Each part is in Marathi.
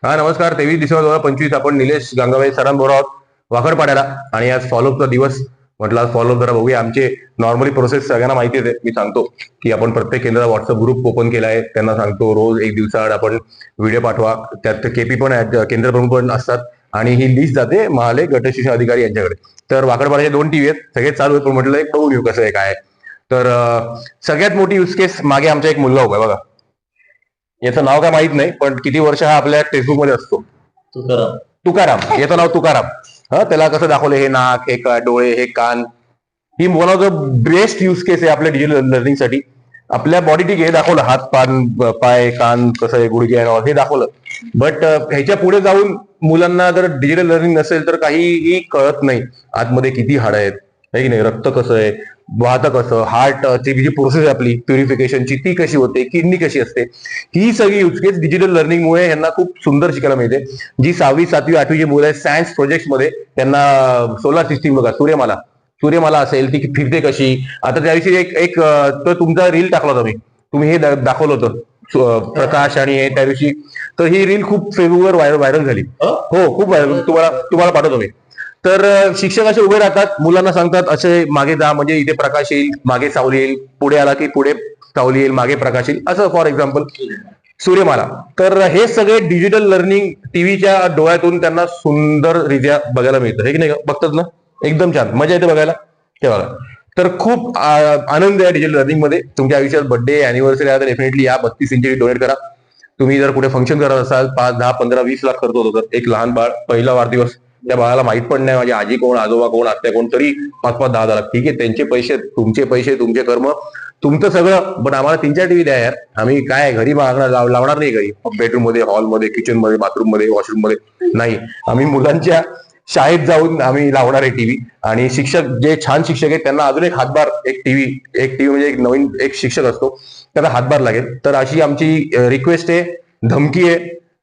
हा नमस्कार. 23 डिसेंबर 2025 आपण निलेश गंगावे सरांबरोबर आहोत वाकडपाड्याला. आणि आज फॉलोअपचा दिवस म्हटलं, आज फॉलोअप जरा बघूया. आमचे नॉर्मली प्रोसेस सगळ्यांना माहितीच आहे. मी सांगतो की आपण प्रत्येक केंद्राचा व्हॉट्सअप ग्रुप ओपन केला आहे. त्यांना सांगतो रोज एक दिवसाआड आपण व्हिडिओ पाठवा. त्यात केपी पण केंद्र प्रमुख पण असतात आणि ही लिस्ट जाते महाले गट शिक्षण अधिकारी यांच्याकडे. तर वाकडपाड्याचे 2 टीव्ही आहेत, सगळे चालू आहेत, पण म्हटलं एक बघून येऊ कसं आहे काय. तर सगळ्यात मोठी यूज केस मागे आमचा एक मुलगा उभा आहे बघा. याचं नाव काय माहित नाही, पण किती वर्ष हा आपल्या टेक्स्टबुक मध्ये असतो. तुकाराम. तुकाराम, याचं नाव तुकाराम. हा, त्याला कसं दाखवलं, हे नाक, हे डोळे, हे कान. ही one of the best use case आहे आपल्या डिजिटल लर्निंगसाठी. आपल्या बॉडी ठीक हे दाखवलं, हात पाय कान कसं आहे, गुडघे हे दाखवलं. बट ह्याच्या पुढे जाऊन मुलांना जर डिजिटल लर्निंग नसेल तर काहीही कळत नाही. आतमध्ये किती हाड आहेत, है की नाही, रक्त कसं आहे, वाहतं कसं, हार्टची जी प्रोसेस आहे आपली प्युरिफिकेशनची ती कशी होते, किडनी कशी असते, ही सगळी यूज केस डिजिटल लर्निंगमुळे यांना खूप सुंदर शिकायला मिळते. जी 6वी 7वी 8वी जी मुलं आहेत सायन्स प्रोजेक्ट मध्ये, त्यांना सोलार सिस्टीम बघा, सूर्यमाला असेल ती फिरते कशी. आता त्या दिवशी एक तो तुमचा रील टाकला होता तुम्ही हे दाखवलं होतं प्रकाश आणि हे त्या दिवशी. तर ही रील खूप फेसबुकवर व्हायरल झाली. हो, खूप व्हायरल. तुम्हाला पाठवतो मी. तर शिक्षक असे उभे राहतात, मुलांना सांगतात असे मागे जा म्हणजे इथे प्रकाश येईल, मागे सावली येईल, पुढे आला की पुढे सावली येईल, मागे प्रकाश येईल, असं फॉर एक्झाम्पल सूर्यमाला. तर हे सगळे डिजिटल लर्निंग टीव्हीच्या डोळ्यातून त्यांना सुंदररित्या बघायला मिळतं, हे की नाही, बघतात ना, एकदम छान मजा येते बघायला. ते बघा. तर खूप आनंद आहे डिजिटल लर्निंग मध्ये. तुमच्या आयुष्यात बर्थडे अॅनिव्हर्सरी आहे तर डेफिनेटली या 32 इंची डोनेट करा. तुम्ही जर कुठे फंक्शन करत असाल, 5, 10, 15, 20 लाख खर्च होतो, तर एक लहान बाळ, पहिला वाढदिवस, त्या बाळाला माहित पण नाही माझी आजी कोण, आजोबा कोण, आत्या कोण, तरी 5-5, 10 लाख. ठीक आहे, त्यांचे पैसे, तुमचे कर्म, तुमचं सगळं. पण आम्हाला 3-4 टीव्ही द्या यार. आम्ही काय घरी मागणार, लावणार नाही घरी, बेडरूम मध्ये, हॉलमध्ये, किचन मध्ये, बाथरूम मध्ये, वॉशरूम मध्ये नाही. आम्ही मुलांच्या शाळेत जाऊन आम्ही लावणार आहे टीव्ही. आणि शिक्षक जे छान शिक्षक आहेत त्यांना अजून एक हातभार, एक टीव्ही म्हणजे एक नवीन एक शिक्षक असतो, त्याला हातभार लागेल. तर अशी आमची रिक्वेस्ट आहे, धमकी आहे,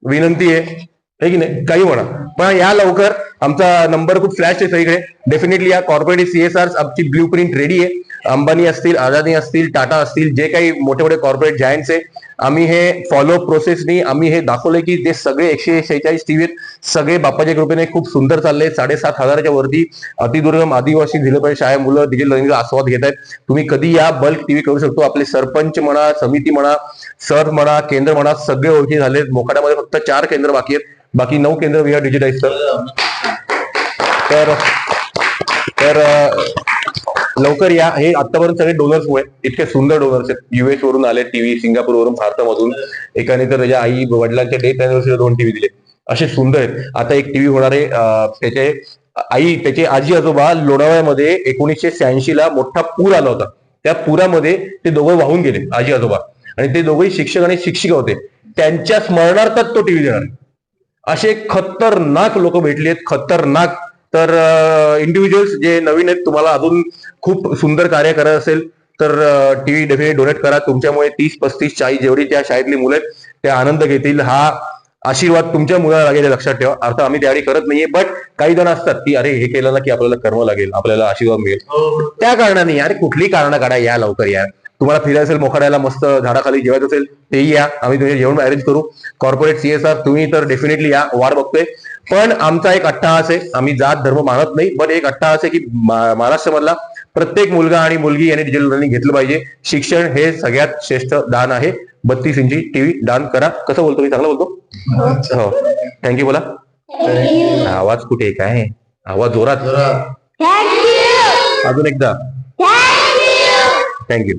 विनंती आहे की नाही, काही म्हणा. पण या लवकर. आमचा नंबर खूप फ्लॅश आहे सगळीकडे. डेफिनेटली या कॉर्पोरेट सीएसआर आमची ब्ल्यू प्रिंट रेडी आहे. अंबानी असतील, अदानी असतील, टाटा असतील, जे काही मोठे मोठे कॉर्पोरेट जायंट्स आहे, आम्ही हे फॉलो प्रोसेसनी आम्ही हे दाखवलंय की ते सगळे 146 टीव्ही सगळे बाप्पाच्या कृपेने खूप सुंदर चालले. 7,500च्या वरती अतिदुर्गम आदिवासी जिल्हा शाळा मुलं डिजिटल लर्निंगचा आस्वाद घेत आहेत. तुम्ही कधी या, बल्क टीव्ही करू शकतो. आपले सरपंच म्हणा, समिती म्हणा, सर म्हणा, केंद्र म्हणा, सगळे ओळखी झाले. मोखाड्यामध्ये फक्त 4 केंद्र बाकी आहेत, बाकी 9 केंद्र वी आर डिजिटाइज. तर लवकर या. हे आतापर्यंत सगळे डोनर्स मुळे, इतके सुंदर डोनर्स आहेत. US वरून आले टीव्ही, सिंगापूर वरून, भारतामधून. एकाने तर त्याच्या आई वडिलांच्या डेथ अॅनिव्हर्सरीला 2 टीव्ही दिले, असे सुंदर आहेत. आता एक टीव्ही होणार आहे. त्याचे आजी आजोबा लोणावळ्यामध्ये 1986 ला मोठा पूर आला होता. त्या पुरामध्ये ते दोघं वाहून गेले, आजी आजोबा, आणि ते दोघंही शिक्षक आणि शिक्षिका होते. त्यांच्या स्मरणार्थच तो टीव्ही देणार. असे खतरनाक लोक भेटली आहेत, खतरनाक. तर इंडिव्हिज्युअल्स जे नवीन आहेत, तुम्हाला अजून खूप सुंदर कार्य करायचं असेल तर टीव्ही डेफिनेट डोनेट करा. तुमच्यामुळे 30, 35, 40 जेवढी त्या शाळेतली मुलं आहेत ते आनंद घेतील. हा आशीर्वाद तुमच्या मुलाला लागेल, लक्षात ठेवा. अर्थ आम्ही त्यावेळी करत नाहीये, बट काही जण असतात की अरे हे केलं ना की आपल्याला कर्म लागेल, आपल्याला आशीर्वाद मिळेल. त्या कारणाने अरे कुठली कारणं काढा, या लवकर या. तुम्हाला फिरायचं असेल, मोखाड्याला मस्त झाडाखाली जेवायचं असेल, तेही या, आम्ही तुमचे जेवण अरेंज करू. कॉर्पोरेट सीएसआर तुम्ही तर डेफिनेटली या, वाट बघतोय. पण आमचा एक अट्टहास आहे, आम्ही जात धर्म मानत नाही, पण एक अट्टहास आहे की महाराष्ट्रामधला प्रत्येक मुलगा आणि मुलगी यांनी डिजिटल लर्निंग घेतलं पाहिजे. शिक्षण हे सगळ्यात श्रेष्ठ दान आहे. 32 इंची टीव्ही दान करा. कसं बोलतो मी, चांगलं बोलतो? हो, थँक्यू बोला. आवाज कुठे काय, आवाज जोरात, अजून एकदा थँक्यू.